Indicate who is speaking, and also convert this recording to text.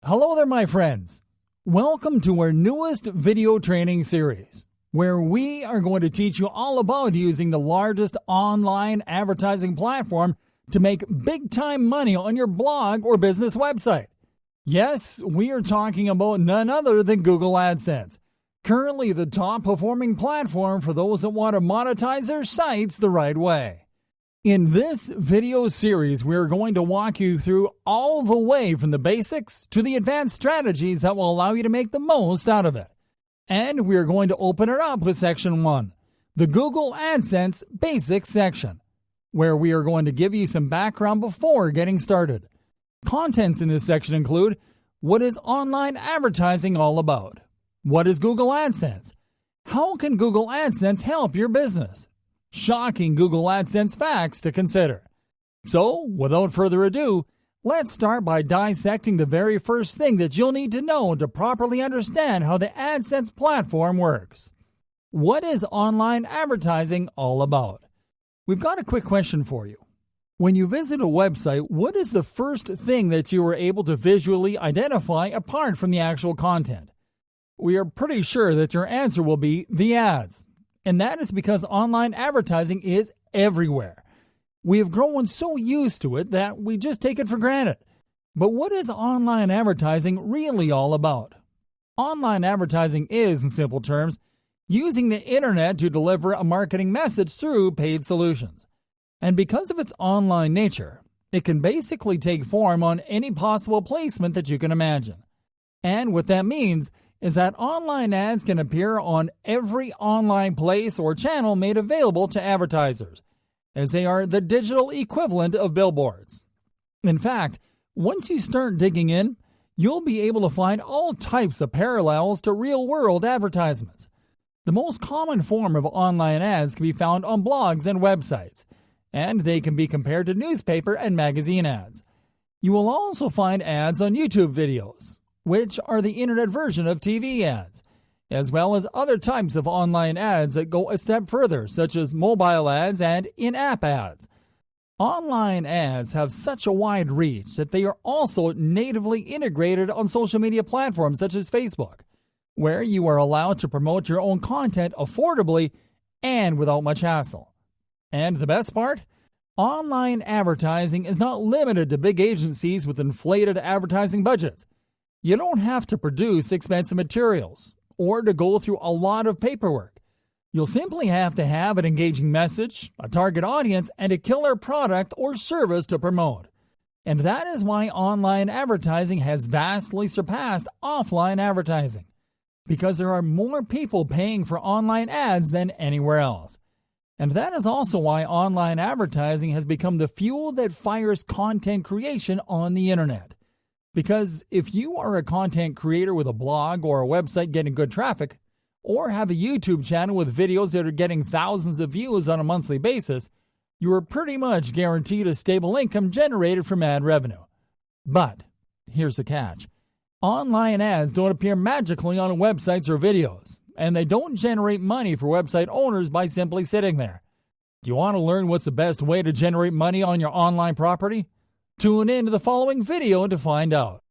Speaker 1: Hello there, my friends. Welcome to our newest video training series, where we are going to teach you all about using the largest online advertising platform to make big-time money on your blog or business website. Yes, we are talking about none other than Google Adsense, currently the top-performing platform for those that want to monetize their sites the right way. In this video series, we're going to walk you through all the way from the basics to the advanced strategies that will allow you to make the most out of it. And we're going to open it up with Section 1, the Google AdSense Basics section, where we are going to give you some background before getting started. Contents in this section include: what is online advertising all about? What is Google AdSense? How can Google AdSense help your business? Shocking Google AdSense facts to consider. So, without further ado, let's start by dissecting the very first thing that you'll need to know to properly understand how the AdSense platform works. What is online advertising all about? We've got a quick question for you. When you visit a website, what is the first thing that you were able to visually identify apart from the actual content? We are pretty sure that your answer will be the ads. And that is because online advertising is everywhere. We have grown so used to it that we just take it for granted. But what is online advertising really all about? Online advertising is, in simple terms, using the internet to deliver a marketing message through paid solutions. And because of its online nature, it can basically take form on any possible placement that you can imagine. And what that means is that online ads can appear on every online place or channel made available to advertisers, as they are the digital equivalent of billboards. In fact, once you start digging in, you'll be able to find all types of parallels to real-world advertisements. The most common form of online ads can be found on blogs and websites, and they can be compared to newspaper and magazine ads. You will also find ads on YouTube videos, which are the internet version of TV ads, as well as other types of online ads that go a step further, such as mobile ads and in-app ads. Online ads have such a wide reach that they are also natively integrated on social media platforms such as Facebook, where you are allowed to promote your own content affordably and without much hassle. And the best part? Online advertising is not limited to big agencies with inflated advertising budgets. You don't have to produce expensive materials or to go through a lot of paperwork. You'll simply have to have an engaging message, a target audience, and a killer product or service to promote. And that is why online advertising has vastly surpassed offline advertising, because there are more people paying for online ads than anywhere else. And that is also why online advertising has become the fuel that fires content creation on the internet. Because if you are a content creator with a blog or a website getting good traffic, or have a YouTube channel with videos that are getting thousands of views on a monthly basis, you are pretty much guaranteed a stable income generated from ad revenue. But here's the catch. Online ads don't appear magically on websites or videos, and they don't generate money for website owners by simply sitting there. Do you want to learn what's the best way to generate money on your online property? Tune in to the following video to find out.